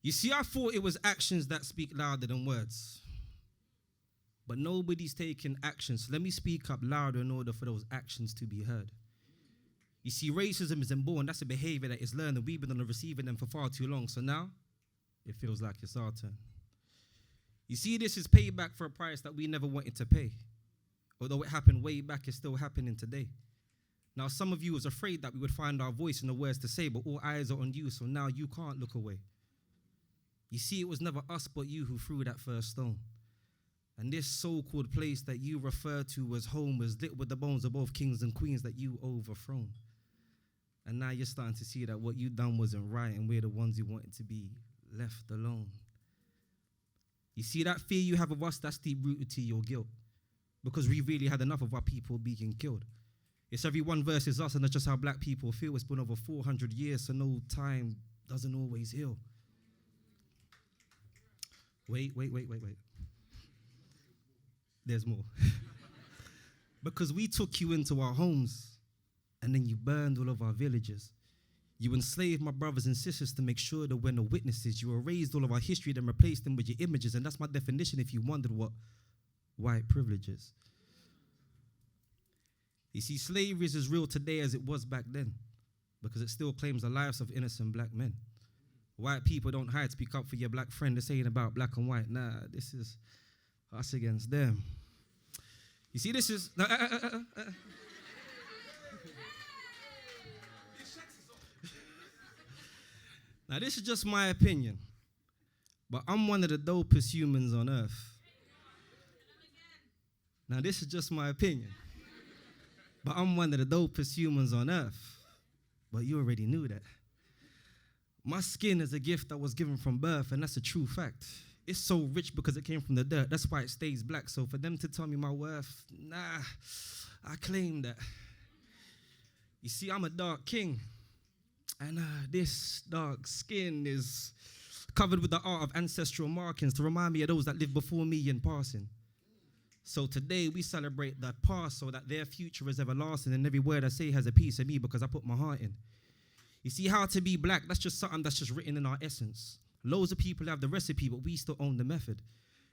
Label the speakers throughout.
Speaker 1: You see, I thought it was actions that speak louder than words. But nobody's taking action. So let me speak up louder in order for those actions to be heard. You see, racism is inborn. That's a behavior that is learned, and we've been on the receiving end for far too long. So now, it feels like it's our turn. You see, this is payback for a price that we never wanted to pay. Although it happened way back, it's still happening today. Now, some of you was afraid that we would find our voice and the words to say, but all eyes are on you, so now you can't look away. You see, it was never us but you who threw that first stone. And this so-called place that you refer to as home was lit with the bones of both kings and queens that you overthrown. And now you're starting to see that what you done wasn't right, and we're the ones who wanted to be left alone. You see, that fear you have of us, that's deep-rooted to your guilt. Because we really had enough of our people being killed. It's everyone versus us, and that's just how black people feel. It's been over 400 years, so no time doesn't always heal. Wait. There's more. Because we took you into our homes, and then you burned all of our villages. You enslaved my brothers and sisters to make sure that we're no witnesses. You erased all of our history, then replaced them with your images, and that's my definition if you wondered what white privilege is. You see, slavery is as real today as it was back then, because it still claims the lives of innocent black men. White people don't hide, speak up for your black friend. This ain't about black and white. Nah, this is us against them. You see, this is... Now, this is just my opinion, but I'm one of the dopest humans on earth. Now, this is just my opinion, but I'm one of the dopest humans on earth. But you already knew that. My skin is a gift that was given from birth, and that's a true fact. It's so rich because it came from the dirt. That's why it stays black. So for them to tell me my worth, nah, I claim that. You see, I'm a dark king. And this dark skin is covered with the art of ancestral markings to remind me of those that lived before me in passing. So today we celebrate that past so that their future is everlasting, and every word I say has a piece of me because I put my heart in. You see, how to be black, that's just something that's just written in our essence. Loads of people have the recipe, but we still own the method.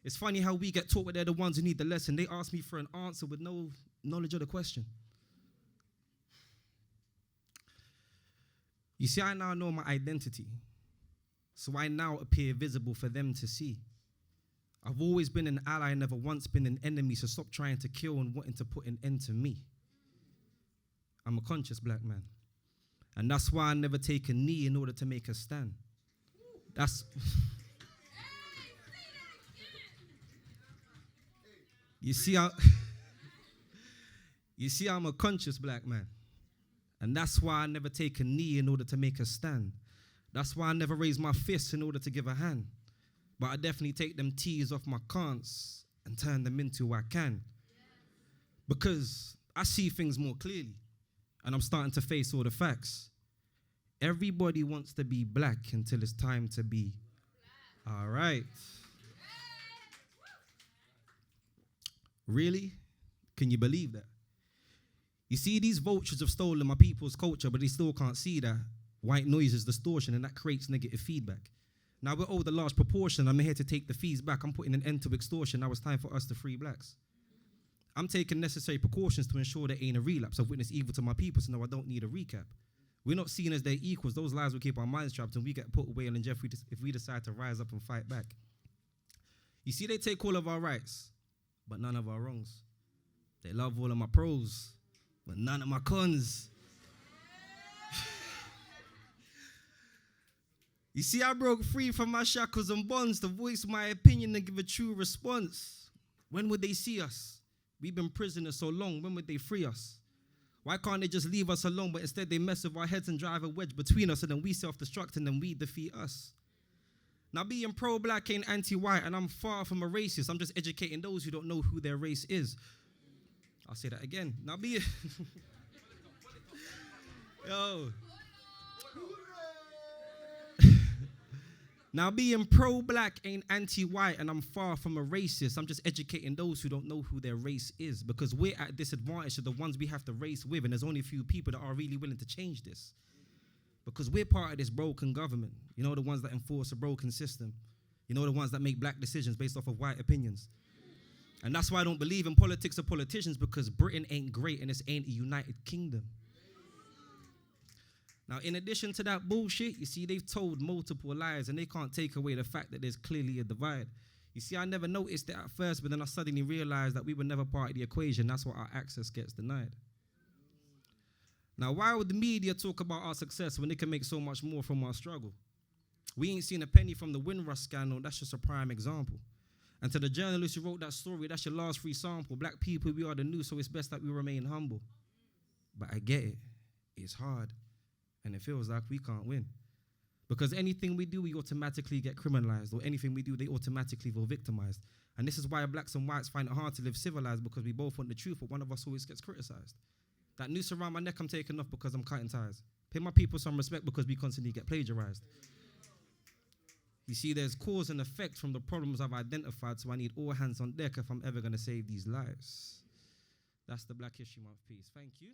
Speaker 1: It's funny how we get taught that they're the ones who need the lesson. They ask me for an answer with no knowledge of the question. You see, I now know my identity, so I now appear visible for them to see. I've always been an ally, never once been an enemy, so stop trying to kill and wanting to put an end to me. I'm a conscious black man, and that's why I never take a knee in order to make a stand. That's... You see, I'm a conscious black man. And that's why I never take a knee in order to make a stand. That's why I never raise my fists in order to give a hand. But I definitely take them T's off my can'ts and turn them into I can. Because I see things more clearly, and I'm starting to face all the facts. Everybody wants to be black until it's time to be all right. Really? Can you believe that? You see, these vultures have stolen my people's culture, but they still can't see that white noise is distortion, and that creates negative feedback. Now, we're owed a large proportion. I'm here to take the fees back. I'm putting an end to extortion. Now it's time for us to free blacks. I'm taking necessary precautions to ensure there ain't a relapse. I've witnessed evil to my people, so now I don't need a recap. We're not seen as their equals. Those lies will keep our minds trapped, and we get put away in jail if we decide to rise up and fight back. You see, they take all of our rights, but none of our wrongs. They love all of my pros, but none of my cons. You see, I broke free from my shackles and bonds to voice my opinion and give a true response. When would they see us? We've been prisoners so long, when would they free us? Why can't they just leave us alone, but instead they mess with our heads and drive a wedge between us, and then we self-destruct and then we defeat us? Now, being pro-black ain't anti-white, and I'm far from a racist. I'm just educating those who don't know who their race is. I'll say that again. Now, Now, being pro-black ain't anti-white, and I'm far from a racist. I'm just educating those who don't know who their race is, because we're at a disadvantage to the ones we have to race with, and there's only a few people that are really willing to change this. Because we're part of this broken government. You know, the ones that enforce a broken system. You know, the ones that make black decisions based off of white opinions. And that's why I don't believe in politics or politicians, because Britain ain't great and this ain't a United Kingdom. Now, in addition to that bullshit, you see, they've told multiple lies and they can't take away the fact that there's clearly a divide. You see, I never noticed it at first, but then I suddenly realized that we were never part of the equation. That's why our access gets denied. Now, why would the media talk about our success when they can make so much more from our struggle? We ain't seen a penny from the Windrush scandal. That's just a prime example. And to the journalist who wrote that story, that's your last free sample. Black people, we are the new, so it's best that we remain humble. But I get it. It's hard. And it feels like we can't win. Because anything we do, we automatically get criminalized. Or anything we do, they automatically feel victimized. And this is why blacks and whites find it hard to live civilized, because we both want the truth, but one of us always gets criticized. That noose around my neck I'm taking off because I'm cutting ties. Pay my people some respect because we constantly get plagiarized. You see, there's cause and effect from the problems I've identified, so I need all hands on deck if I'm ever going to save these lives. That's the Black History Month piece. Thank you.